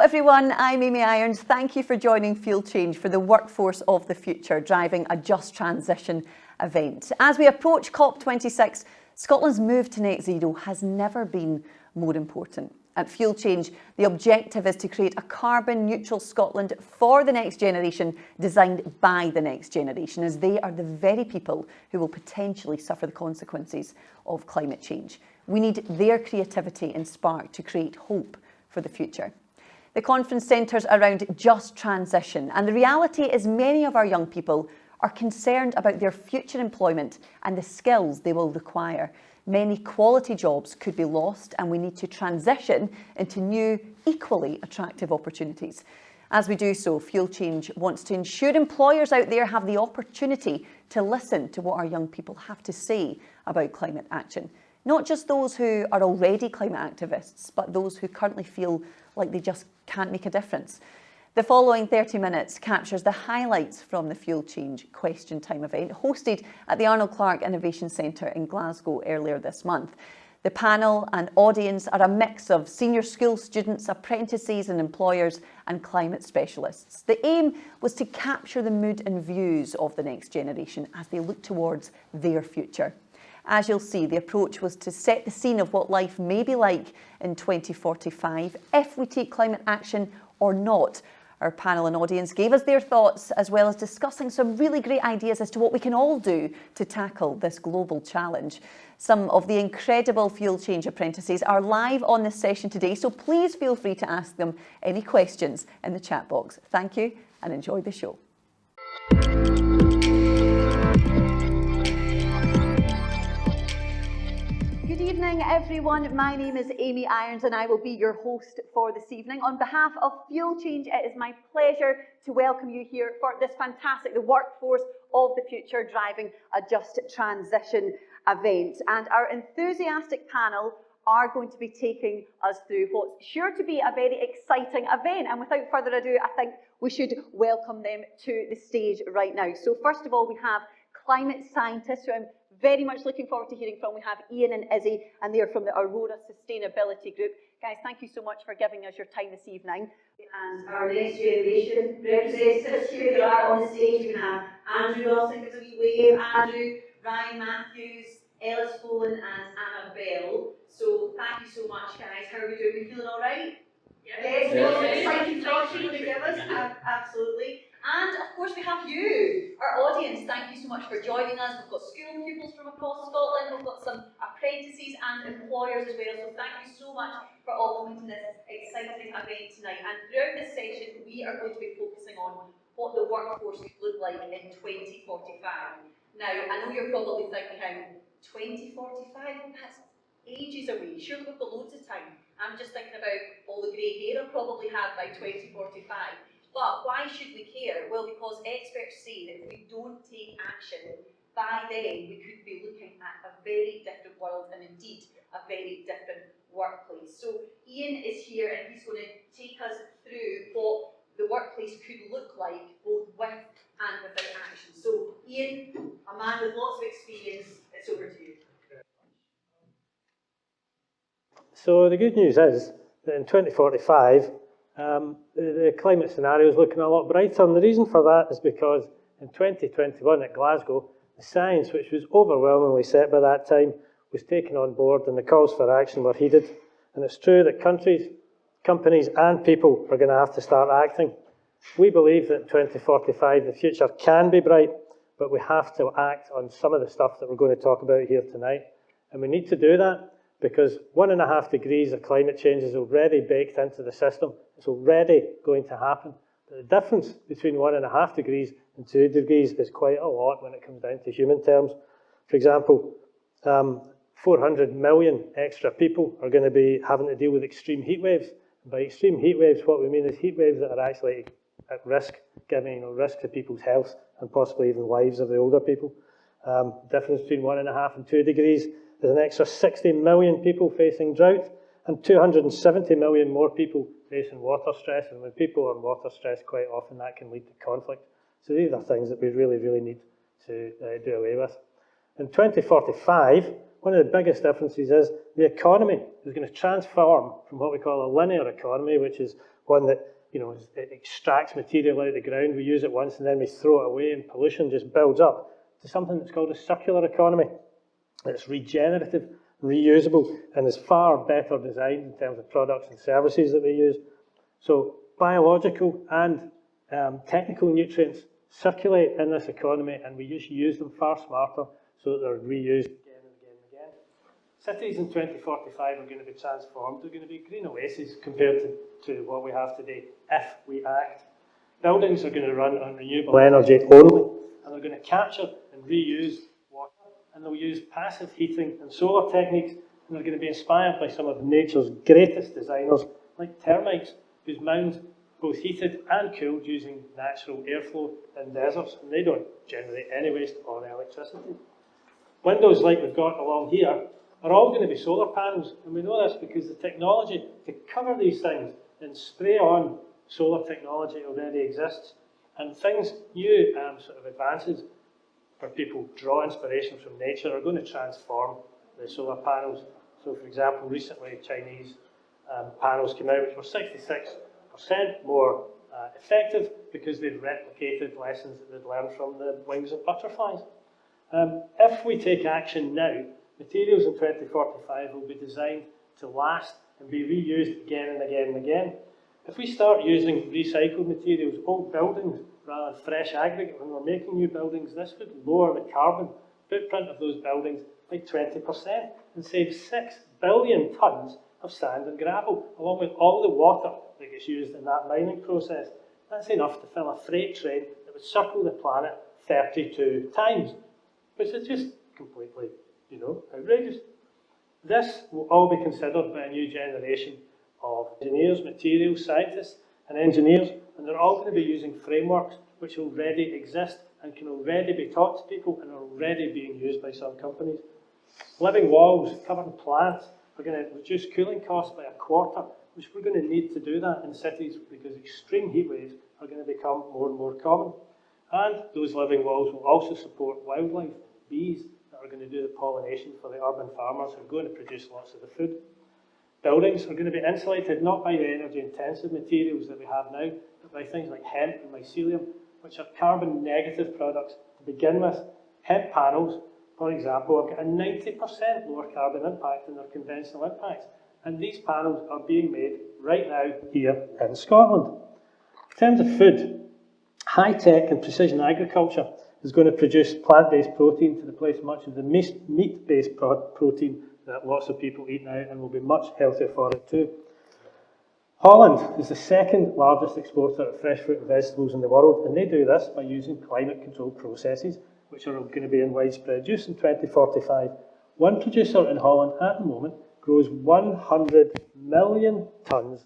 everyone, I'm Amy Irons. Thank you for joining Fuel Change for the Workforce of the Future Driving a Just Transition event. As we approach COP26, Scotland's move to net zero has never been more important. At Fuel Change, the objective is to create a carbon neutral Scotland for the next generation, designed by the next generation, as they are the very people who will potentially suffer the consequences of climate change. We need their creativity and spark to create hope for the future. The conference centres around just transition, and the reality is many of our young people are concerned about their future employment and the skills they will require. Many quality jobs could be lost, and we need to transition into new, equally attractive opportunities. As we do so, Fuel Change wants to ensure employers out there have the opportunity to listen to what our young people have to say about climate action. Not just those who are already climate activists, but those who currently feel like they just can't make a difference. The following 30 minutes captures the highlights from the Fuel Change Question Time event hosted at the Arnold Clark Innovation Centre in Glasgow earlier this month. The panel and audience are a mix of senior school students, apprentices and employers and climate specialists. The aim was to capture the mood and views of the next generation as they look towards their future. As you'll see, the approach was to set the scene of what life may be like in 2045 if we take climate action or not. Our panel and audience gave us their thoughts, as well as discussing some really great ideas as to what we can all do to tackle this global challenge. Some of the incredible Fuel Change apprentices are live on this session today, so please feel free to ask them any questions in the chat box. Thank you and enjoy the show. Good evening, everyone. My name is Amy Irons and I will be your host for this evening. On behalf of Fuel Change, it is my pleasure to welcome you here for this fantastic, the Workforce of the Future Driving a Just Transition event. And our enthusiastic panel are going to be taking us through what's sure to be a very exciting event. And without further ado, I think we should welcome them to the stage right now. So first of all, we have climate scientists who I'm very much looking forward to hearing from. We have Ian and Izzy, and they're from the Aurora Sustainability Group. Guys, thank you so much for giving us your time this evening. And our next generation representatives, here they are on the stage. We have Andrew Wilson, give us a wee wave. Andrew, Ryan Matthews, Ellis Folan, and Anna Bell. So thank you so much, guys. How are we doing? We feeling all right? Yes. Exciting thoughts you want to give us? Absolutely. And of course we have you, our audience. Thank you so much for joining us. We've got school pupils from across Scotland, we've got some apprentices and employers as well, so thank you so much for all coming to this exciting event tonight. And throughout this session we are going to be focusing on what the workforce could look like in 2045. Now, I know you're probably thinking, 2045? That's ages away. Surely we've got loads of time. I'm just thinking about all the grey hair I'll probably have by 2045. But why should we care? Well, because experts say that if we don't take action, by then we could be looking at a very different world and indeed a very different workplace. So Ian is here and he's going to take us through what the workplace could look like both with and without action. So Ian, a man with lots of experience, it's over to you. So the good news is that in 2045, the climate scenario is looking a lot brighter, and the reason for that is because in 2021 at Glasgow, the science, which was overwhelmingly set by that time, was taken on board and the calls for action were heeded. And it's true that countries, companies and people are going to have to start acting. We believe that in 2045 the future can be bright, but we have to act on some of the stuff that we're going to talk about here tonight. And we need to do that because 1.5 degrees of climate change is already baked into the system. It's already going to happen. But the difference between 1.5 degrees and 2 degrees is quite a lot when it comes down to human terms. For example, 400 million extra people are going to be having to deal with extreme heat waves. And by extreme heat waves, what we mean is heat waves that are actually at risk, giving risk to people's health and possibly even lives of the older people. Difference between 1.5 and 2 degrees. There's an extra 60 million people facing drought and 270 million more people facing water stress. And when people are in water stress, quite often that can lead to conflict. So these are things that we really, really need to do away with. In 2045, one of the biggest differences is the economy is going to transform from what we call a linear economy, which is one that, you know, it extracts material out of the ground, we use it once and then we throw it away and pollution just builds up, to something that's called a circular economy. It's regenerative, reusable, and is far better designed in terms of products and services that we use. So biological and technical nutrients circulate in this economy, and we just use them far smarter so that they're reused again and again and again. Cities in 2045 are going to be transformed. They're going to be green oases compared to what we have today if we act. Buildings are going to run on renewable energy only, and they're going to capture and reuse water, and they'll use passive heating and solar techniques, and they're going to be inspired by some of nature's greatest designers, like termites, whose mounds both heated and cooled using natural airflow in deserts, and they don't generate any waste or electricity. Windows like we've got along here are all going to be solar panels, and we know this because the technology to cover these things and spray on solar technology already exists, and things, new sort of advances where people draw inspiration from nature are going to transform the solar panels. So for example, recently Chinese panels came out which were 66% more effective because they'd replicated lessons that they'd learned from the wings of butterflies. If we take action now, materials in 2045 will be designed to last and be reused again and again and again. If we start using recycled materials, old buildings, rather than fresh aggregate when we're making new buildings, this would lower the carbon footprint of those buildings by 20% and save 6 billion tonnes of sand and gravel, along with all the water that gets used in that mining process. That's enough to fill a freight train that would circle the planet 32 times, which is just completely, outrageous. This will all be considered by a new generation of engineers, materials scientists and engineers, and they're all going to be using frameworks which already exist and can already be taught to people and are already being used by some companies. Living walls, covered plants are going to reduce cooling costs by 1/4, which we're going to need to do that in cities because extreme heat waves are going to become more and more common. And those living walls will also support wildlife, bees that are going to do the pollination for the urban farmers who are going to produce lots of the food. Buildings are going to be insulated not by the energy-intensive materials that we have now, but by things like hemp and mycelium, which are carbon-negative products to begin with. Hemp panels, for example, have got a 90% lower carbon impact than their conventional impacts, and these panels are being made right now here in Scotland. In terms of food, high-tech and precision agriculture is going to produce plant-based protein to replace much of the meat-based protein that lots of people eat now, and will be much healthier for it too. Holland is the second largest exporter of fresh fruit and vegetables in the world, and they do this by using climate-controlled processes, which are going to be in widespread use in 2045. One producer in Holland at the moment grows 100 million tonnes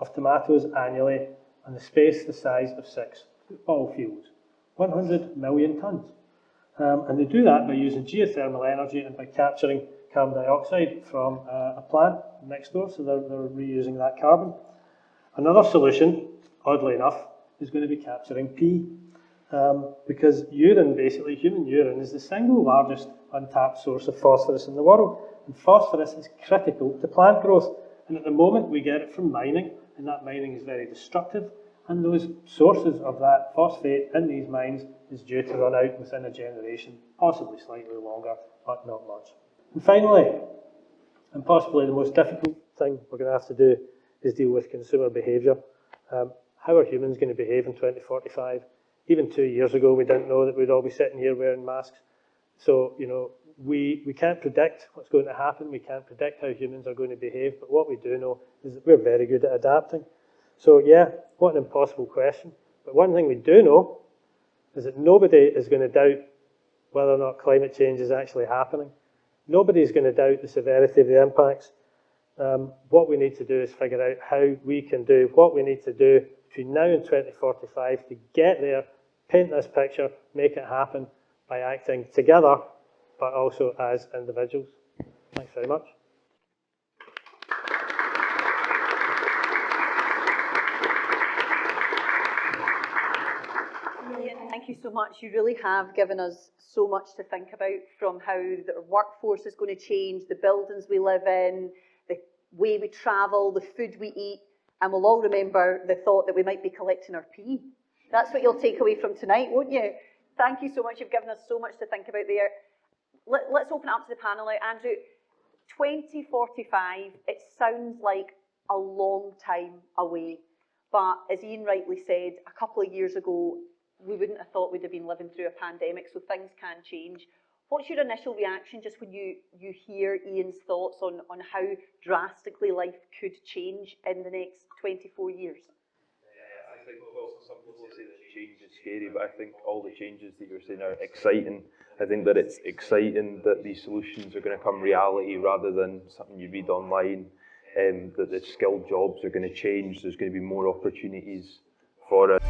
of tomatoes annually on the space the size of 6 football fields. 100 million tonnes. And they do that by using geothermal energy and by capturing carbon dioxide from a plant next door, so they're reusing that carbon. Another solution, oddly enough, is going to be capturing pee, because urine, basically human urine, is the single largest untapped source of phosphorus in the world, and phosphorus is critical to plant growth, and at the moment we get it from mining, and that mining is very destructive, and those sources of that phosphate in these mines is due to run out within a generation, possibly slightly longer, but not much. And finally, and possibly the most difficult thing we're going to have to do is deal with consumer behaviour. How are humans going to behave in 2045? Even 2 years ago, we didn't know that we'd all be sitting here wearing masks. So, we can't predict what's going to happen. We can't predict how humans are going to behave. But what we do know is that we're very good at adapting. So, yeah, what an impossible question. But one thing we do know is that nobody is going to doubt whether or not climate change is actually happening. Nobody is going to doubt the severity of the impacts. What we need to do is figure out how we can do what we need to do between now and 2045 to get there, paint this picture, make it happen by acting together, but also as individuals. Thanks very much. Thank you so much. You really have given us so much to think about, from how the workforce is going to change, the buildings we live in, the way we travel, the food we eat, And we'll all remember the thought that we might be collecting our pee. That's what you'll take away from tonight, won't you? Thank you so much. You've given us so much to think about there. Let's open it up to the panel now. Andrew, 2045, it sounds like a long time away. But as Ian rightly said, a couple of years ago, we wouldn't have thought we'd have been living through a pandemic, so things can change. What's your initial reaction just when you hear Ian's thoughts on how drastically life could change in the next 24 years? I think, well, some people say that change is scary, but I think all the changes that you're saying are exciting. I think that it's exciting that these solutions are going to come reality rather than something you read online, that the skilled jobs are going to change, there's going to be more opportunities for it.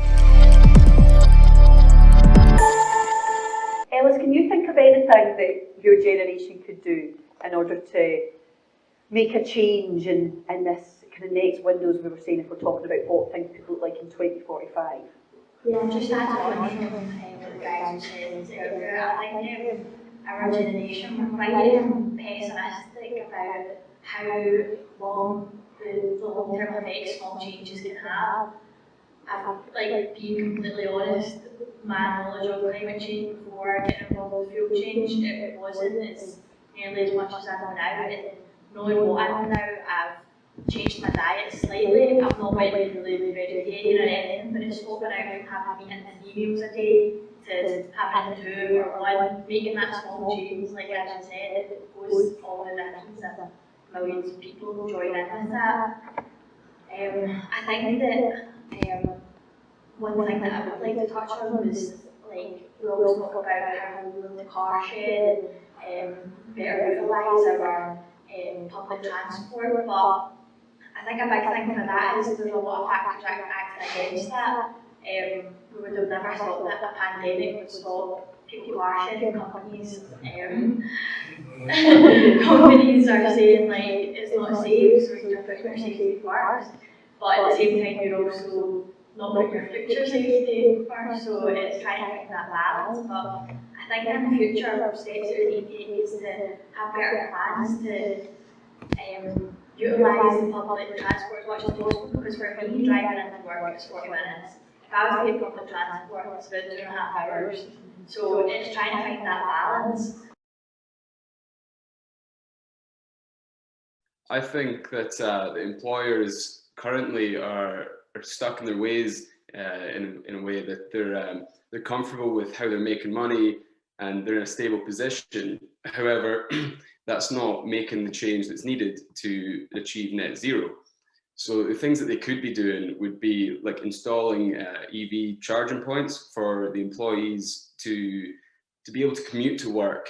Ellis, can you think of anything that your generation could do in order to make a change in this kind of next windows we were saying, if we're talking about what things could look like in 2045? Yeah, just add on from what the guys were saying earlier. I think our generation were quite pessimistic about how long the long-term effects small changes can have. Like, being completely honest, my knowledge of climate change before getting involved with fuel change, it wasn't as nearly as much as I know now. And knowing what I know now, I've changed my diet slightly. I've not went really vegetarian or anything, but it's spoken out from having eaten 3 meals a day to having 2 or 1, making that small change, like I just said, it goes all the difference that millions of people join in with that. I think that one thing that I would like to touch on was, like, we always talk about how we want the car shed and better utilise our public transport, but I think a big thing for that is there's a lot of factors acting against that. We would have never thought that a pandemic would stop people car shedding. Companies companies are saying, like, it's not safe, so you're putting your safety first, but at the same time you're also not putting your future safety first, so it's trying to find that balance. But I think in the future, steps that we need to take is to have better plans to utilise the public transport as much as possible, because for me, driving into work is 40 minutes. If I was to take public transport, it's about 2.5 hours. So it's trying to find that balance. I think that the employers currently are stuck in their ways in a way that they're comfortable with how they're making money and they're in a stable position. However, that's not making the change that's needed to achieve net zero. So the things that they could be doing would be like installing EV charging points for the employees to be able to commute to work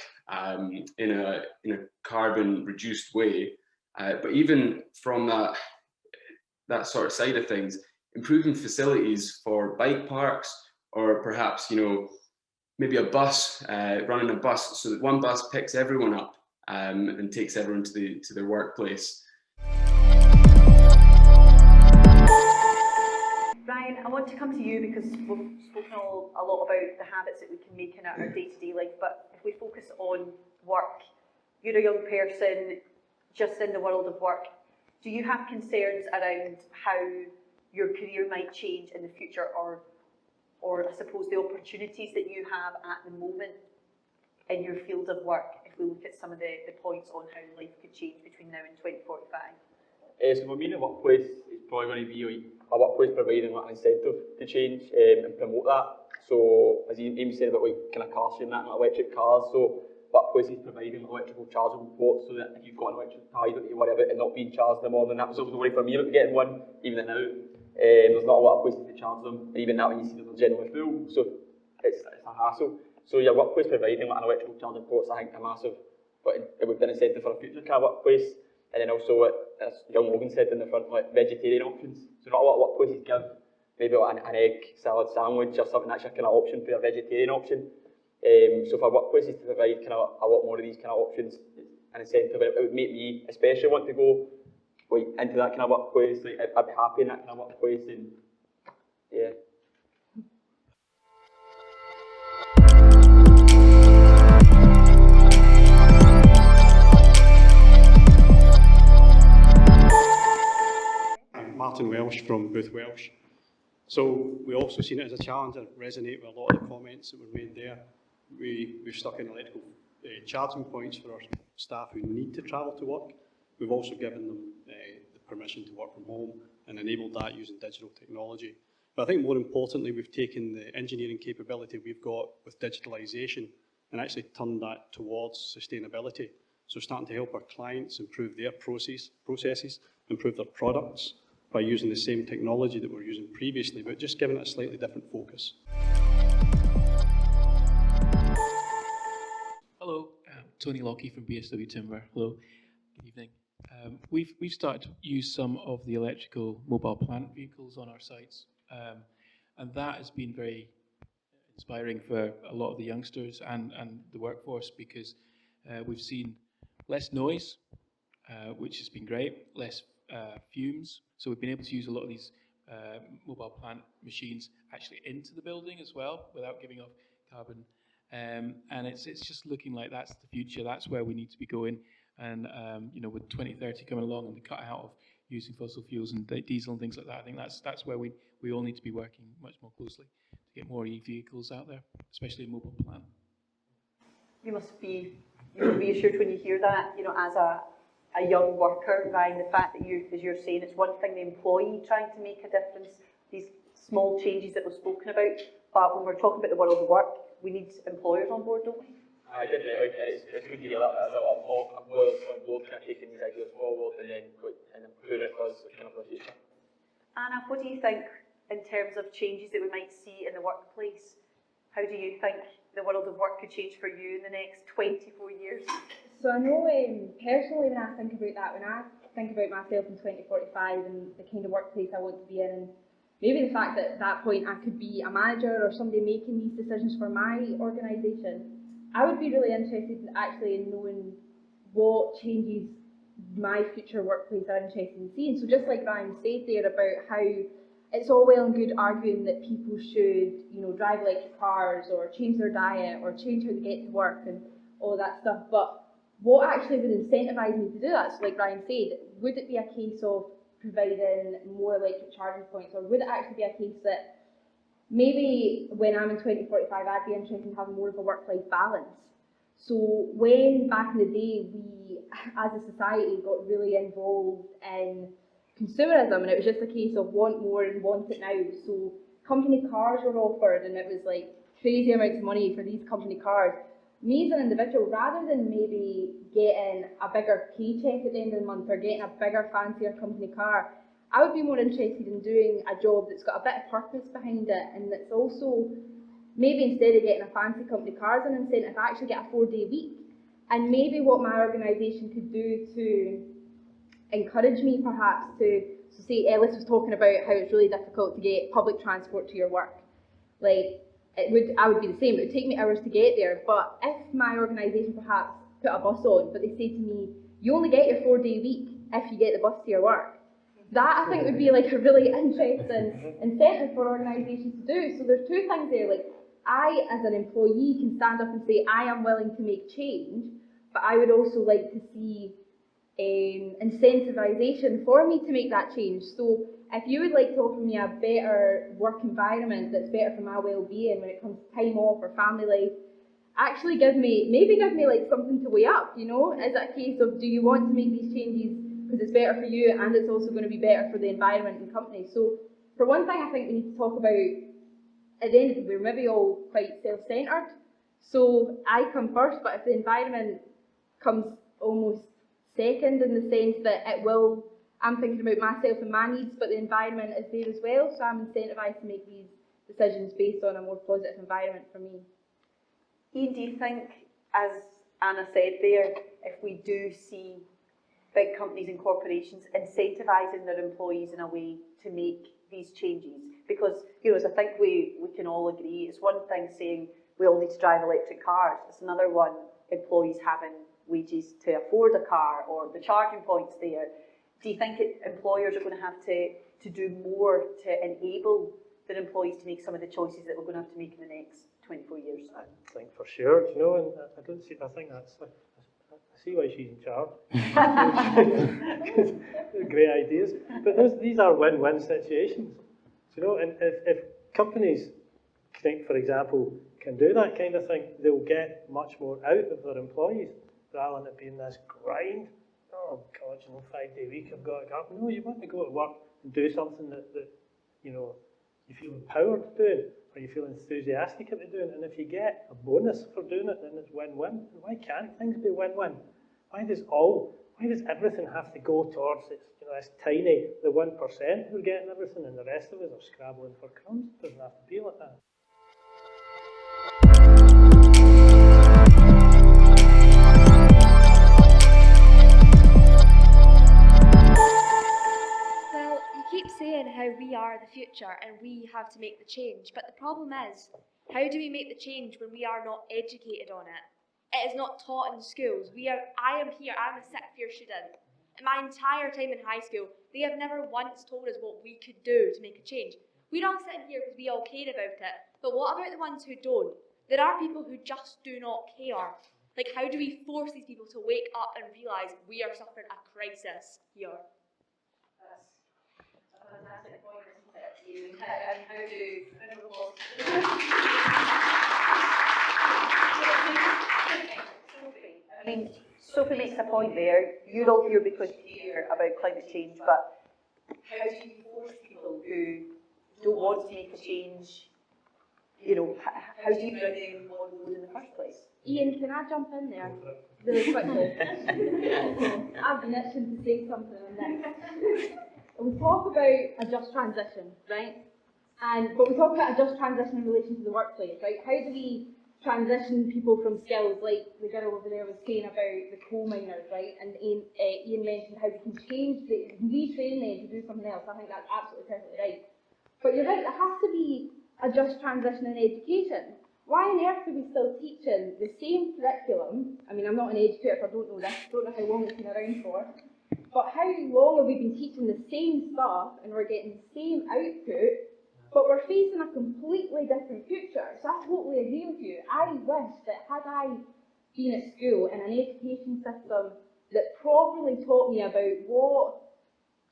in a carbon reduced way. But even from that sort of side of things, improving facilities for bike parks, or perhaps, you know, maybe a bus, running a bus so that one bus picks everyone up and takes everyone to their workplace. Ryan, I want to come to you because we've spoken a lot about the habits that we can make in our day-to-day life, but if we focus on work, you're a young person just in the world of work. Do you have concerns around how your career might change in the future, or I suppose the opportunities that you have at the moment in your field of work, if we look at some of the points on how life could change between now and 2045? So for me, the workplace is probably going to be like a workplace providing like an incentive to change and promote that. So as Amy said about like kind of car sharing that, and electric cars, so workplaces providing electrical chargeable ports so that if you've got an electric car, you don't need to worry about it not being charged in the morning. That was always the worry for me about getting one, even now. There's not a lot of places to charge them, and even now when you see them they're generally full, so it's a hassle. So yeah, workplace providing like an electrical charging ports, I think, are massive, but it would be an incentive for a future car workplace. And then also, as young Logan said in the front, like vegetarian options. So not a lot of workplaces give maybe like an egg salad sandwich or something that's a kind of option for a vegetarian option. So for workplaces to provide kind of a lot more of these kind of options, an incentive, it would make me especially want to go like into that kind of workplace. Like I'd be happy in that kind of workplace, and yeah. I'm Martin Welsh. Welsh from Booth Welsh. So we also seen it as a challenge and resonate with a lot of the comments that were made there. We've stuck in electrical charging points for our staff who need to travel to work. We've also given them the permission to work from home and enabled that using digital technology. But I think more importantly, we've taken the engineering capability we've got with digitalisation and actually turned that towards sustainability. So starting to help our clients improve their processes, improve their products by using the same technology that we're using previously, but just giving it a slightly different focus. Hello, Tony Lockie from BSW Timber. Hello, good evening. We've started to use some of the electrical mobile plant vehicles on our sites, and that has been very inspiring for a lot of the youngsters and the workforce, because we've seen less noise, which has been great, less fumes. So we've been able to use a lot of these mobile plant machines actually into the building as well without giving off carbon. And it's just looking like that's the future. That's where we need to be going. And you know, with 2030 coming along and the cut out of using fossil fuels and diesel and things like that, I think that's where we all need to be working much more closely to get more e-vehicles out there, especially in mobile plant. You must be reassured when you hear that, you know, as a young worker, Ryan, the fact that you, as you're saying, it's one thing the employee trying to make a difference, these small changes that we've spoken about, but when we're talking about the world of work, we need employers on board, don't we? I did it's good to hear that. I'm more on board kind of taking these ideas forward and then improving it for us kind of for the future. Anna, what do you think in terms of changes that we might see in the workplace? How do you think the world of work could change for you in the next 24 years? So I know personally when I think about that, when I think about myself in 2045 and the kind of workplace I want to be in, and maybe the fact that at that point I could be a manager or somebody making these decisions for my organisation, I would be really interested actually in knowing what changes my future workplace are interested in seeing. So just like Ryan said there about how it's all well and good arguing that people should, you know, drive electric cars or change their diet or change how they get to work and all that stuff, but what actually would incentivise me to do that? So like Ryan said, would it be a case of providing more electric charging points, or would it actually be a case that maybe when I'm in 2045 I'd be interested in having more of a work-life balance? So when back in the day we as a society got really involved in consumerism and it was just a case of want more and want it now, so company cars were offered and it was like crazy amounts of money for these company cars. Me as an individual, rather than maybe getting a bigger paycheck at the end of the month or getting a bigger, fancier company car, I would be more interested in doing a job that's got a bit of purpose behind it, and that's also maybe instead of getting a fancy company car as an incentive, I actually get a 4-day week. And maybe what my organisation could do to encourage me perhaps to, so say Ellis was talking about how it's really difficult to get public transport to your work. Like, I would be the same, it would take me hours to get there, but if my organisation perhaps put a bus on, but they say to me, you only get your 4-day week if you get the bus to your work. That I think would be like a really interesting incentive for organisations to do. So there's two things there, like I as an employee can stand up and say I am willing to make change, but I would also like to see incentivisation for me to make that change. So if you would like to offer me a better work environment that's better for my well-being when it comes to time off or family life, actually give me like something to weigh up, you know? Is it a case of, do you want to make these changes because it's better for you and it's also going to be better for the environment and company? So for one thing, I think we need to talk about, at the end of the day, we're maybe all quite self-centred. So I come first, but if the environment comes almost second in the sense that I'm thinking about myself and my needs, but the environment is there as well, so I'm incentivised to make these decisions based on a more positive environment for me. Ian, do you think, as Anna said there, if we do see big companies and corporations incentivising their employees in a way to make these changes? Because, you know, as I think we can all agree, it's one thing saying we all need to drive electric cars, it's another one employees having wages to afford a car or the charging points there. Do you think employers are going to have to do more to enable their employees to make some of the choices that we're going to have to make in the next 24 years? I think for sure, you know, and I think that's a see why she's in charge. Great ideas. But these are win-win situations. You know, and if companies think, for example, can do that kind of thing, they'll get much more out of their employees rather than it being this grind. Oh God, 5-day week, I've got to go. No, you want to go to work and do something that you feel empowered doing, or you feel enthusiastic about doing. And if you get a bonus for doing it, then it's win-win. And why can't things be win-win? Why does everything have to go towards this? This tiny, the 1% who are getting everything, and the rest of us are scrabbling for crumbs? It doesn't have to be like that. Well, you keep saying how we are the future and we have to make the change, but the problem is, how do we make the change when we are not educated on it? It is not taught in schools. I am here, I'm a sixth year student. In my entire time in high school, they have never once told us what we could do to make a change. We're all sitting here because we all care about it, but what about the ones who don't? There are people who just do not care. Like, how do we force these people to wake up and realise we are suffering a crisis here? That's a fantastic point, isn't it? And how do I mean, Sophie makes a point there. You're all here because you care about climate change, but how do you force people who don't want to make a change? How do you bring them on board in the first place? Ian, can I jump in there really quickly? I've been itching to say something on this. We talk about a just transition, right? But we talk about a just transition in relation to the workplace, right? How do we transition people from skills, like the girl over there was saying about the coal miners, right? And Ian mentioned how we can retrain them to do something else. I think that's absolutely perfectly right. But you're right, there has to be a just transition in education. Why on earth are we still teaching the same curriculum? I mean, I'm not an educator, so I don't know this, don't know how long it's been around for. But how long have we been teaching the same stuff and we're getting the same output, but we're facing a completely different future? So I totally agree with you. I wish that had I been at school in an education system that properly taught me about what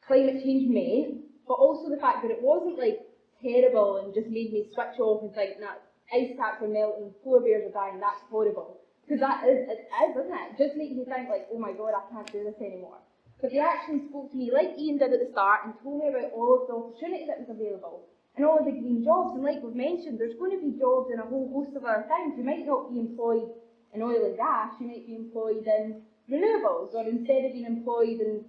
climate change meant, but also the fact that it wasn't like terrible and just made me switch off and think, nah, ice caps are melting, polar bears are dying, that's horrible. Because it is, isn't it? It just makes me think like, oh my God, I can't do this anymore. But they actually spoke to me, like Ian did at the start, and told me about all of the opportunity that was available and all of the green jobs. And like we've mentioned, there's going to be jobs in a whole host of other things. You might not be employed in oil and gas, you might be employed in renewables, or instead of being employed in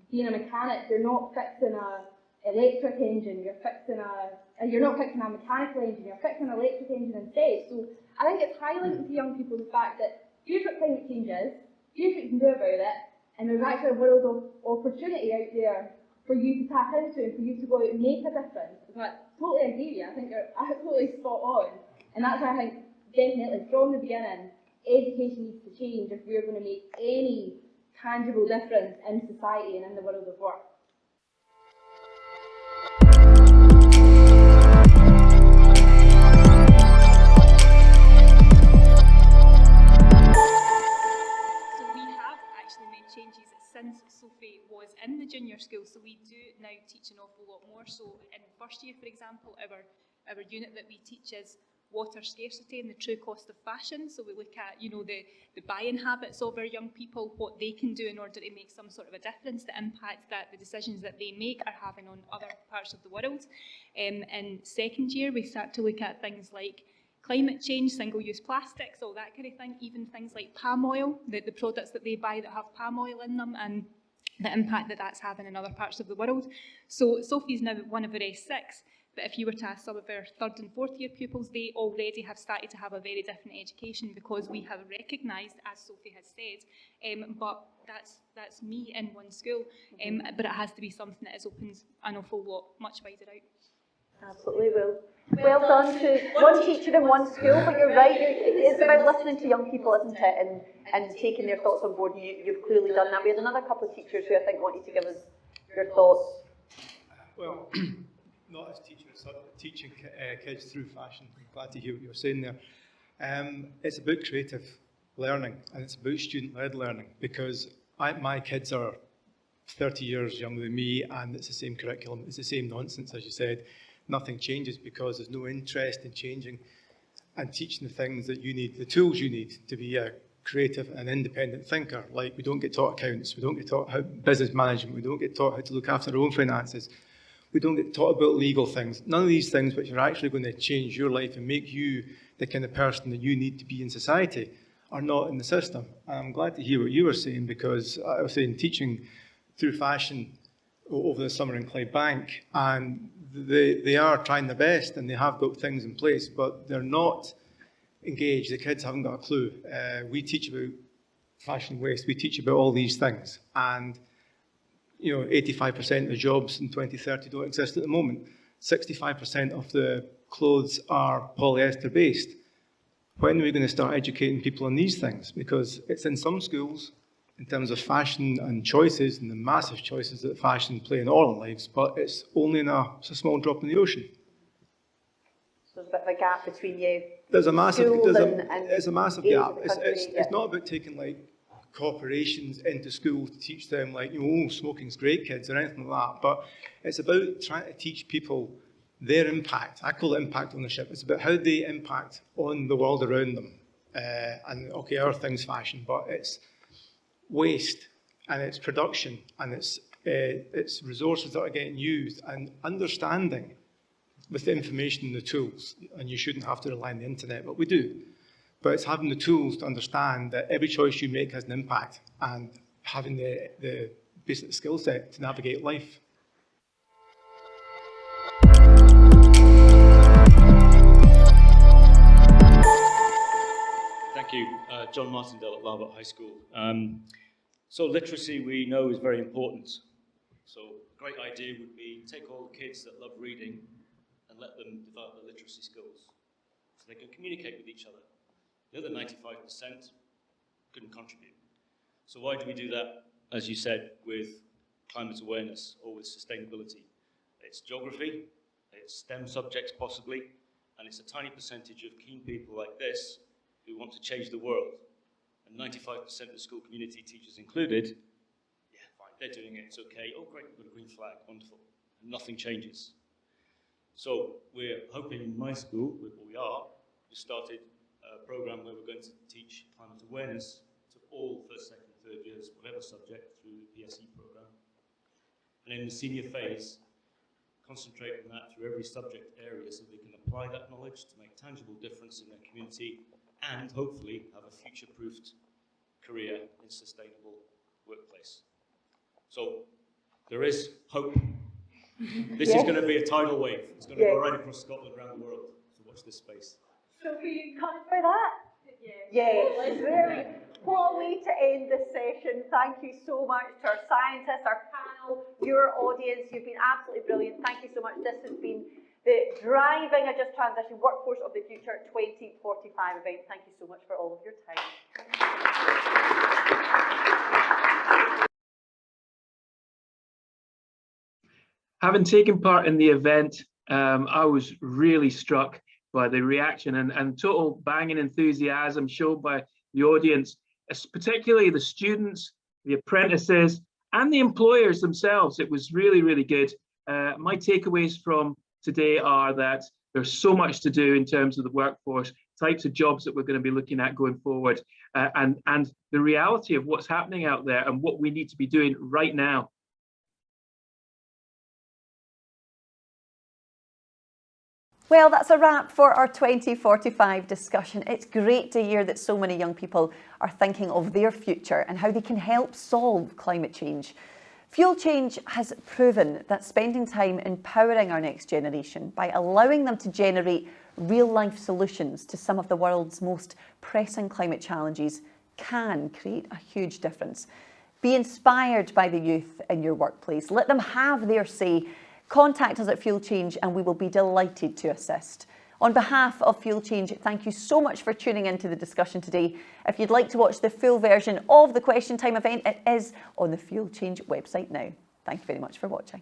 being a mechanic, you're not fixing a electric engine, you're not fixing a mechanical engine, you're fixing an electric engine instead. So I think it's highlighting to young people the fact that here's what climate change is, here's what you can do about it, and there's actually a world of opportunity out there for you to tap into and for you to go out and make a difference. So I totally agree with you. I think you're absolutely spot on. And that's why I think definitely from the beginning, education needs to change if we're going to make any tangible difference in society and in the world of work. Changes since Sophie was in the junior school, so we do now teach an awful lot more. So in first year, for example, our unit that we teach is water scarcity and the true cost of fashion. So we look at, the buying habits of our young people, what they can do in order to make some sort of a difference, the impact that the decisions that they make are having on other parts of the world. In second year, we start to look at things like climate change, single-use plastics, all that kind of thing, even things like palm oil, the products that they buy that have palm oil in them, and the impact that that's having in other parts of the world. So Sophie's now one of our S6, but if you were to ask some of our third and fourth year pupils, they already have started to have a very different education because we have recognised, as Sophie has said, but that's me in one school, but it has to be something that opens an awful lot, much wider out. Absolutely will. Well done to one teacher in one school, but you're right, it's about listening to young people, isn't it, and taking their thoughts on board, and you've clearly done that. We had another couple of teachers who I think wanted to give us your thoughts. Well, not as teachers, teaching kids through fashion. I'm glad to hear what you're saying there. It's about creative learning, and it's about student-led learning, because my kids are 30 years younger than me, and it's the same curriculum, it's the same nonsense, as you said. Nothing changes because there's no interest in changing and teaching the things that you need, the tools you need to be a creative and independent thinker. Like, we don't get taught accounts, we don't get taught how business management, we don't get taught how to look after our own finances, we don't get taught about legal things. None of these things which are actually going to change your life and make you the kind of person that you need to be in society are not in the system. And I'm glad to hear what you were saying, because I was saying teaching through fashion over the summer in Clydebank, and they are trying their best and they have got things in place, but they're not engaged. The kids haven't got a clue. We teach about fashion waste, we teach about all these things, and 85% of the jobs in 2030 don't exist at the moment. 65% of the clothes are polyester based. When are we going to start educating people on these things? Because it's in some schools, in terms of fashion and choices, and the massive choices that fashion play in all our lives, but it's only it's a small drop in the ocean. So there's a bit of a gap between you. There's a massive, there's a massive gap. It's not about taking like corporations into schools to teach them like, smoking's great, kids, or anything like that, but it's about trying to teach people their impact. I call it impact ownership. It's about how they impact on the world around them. And okay, our thing's fashion, but it's waste, and it's production, and it's resources that are getting used, and understanding with the information and the tools. And you shouldn't have to rely on the internet, but we do. But it's having the tools to understand that every choice you make has an impact, and having the basic skill set to navigate life. Thank you. John Martindale at Larbert High School. So literacy, we know, is very important. So a great idea would be take all the kids that love reading and let them develop their literacy skills so they can communicate with each other. The other 95% couldn't contribute. So why do we do that, as you said, with climate awareness or with sustainability? It's geography, it's STEM subjects possibly, and it's a tiny percentage of keen people like this who want to change the world. And 95% of the school community, teachers included, yeah, fine, they're doing it, it's okay. Oh, great, we've got a green flag, wonderful. And nothing changes. So we're hoping in my school, we started a program where we're going to teach climate awareness to all first, second, third years, whatever subject, through the PSE program. And in the senior phase, concentrate on that through every subject area so they can apply that knowledge to make tangible difference in their community and hopefully have a future-proofed career in sustainable workplace. So there is hope. This is going to be a tidal wave. It's going to go right across Scotland, around the world. So watch this space. So are you encouraged by that? Yes. Really. What a way to end this session. Thank you so much to our scientists, our panel, your audience. You've been absolutely brilliant. Thank you so much. This has been the Driving a Just Transition Workforce of the Future 2045 event. Thank you so much for all of your time. Having taken part in the event, I was really struck by the reaction and total banging enthusiasm shown by the audience, particularly the students, the apprentices, and the employers themselves. It was really, really good. My takeaways from today are that there's so much to do in terms of the workforce, types of jobs that we're going to be looking at going forward, and the reality of what's happening out there and what we need to be doing right now. Well, that's a wrap for our 2045 discussion. It's great to hear that so many young people are thinking of their future and how they can help solve climate change. Fuel Change has proven that spending time empowering our next generation by allowing them to generate real-life solutions to some of the world's most pressing climate challenges can create a huge difference. Be inspired by the youth in your workplace. Let them have their say. Contact us at Fuel Change and we will be delighted to assist. On behalf of Fuel Change, thank you so much for tuning into the discussion today. If you'd like to watch the full version of the Question Time event, it is on the Fuel Change website now. Thank you very much for watching.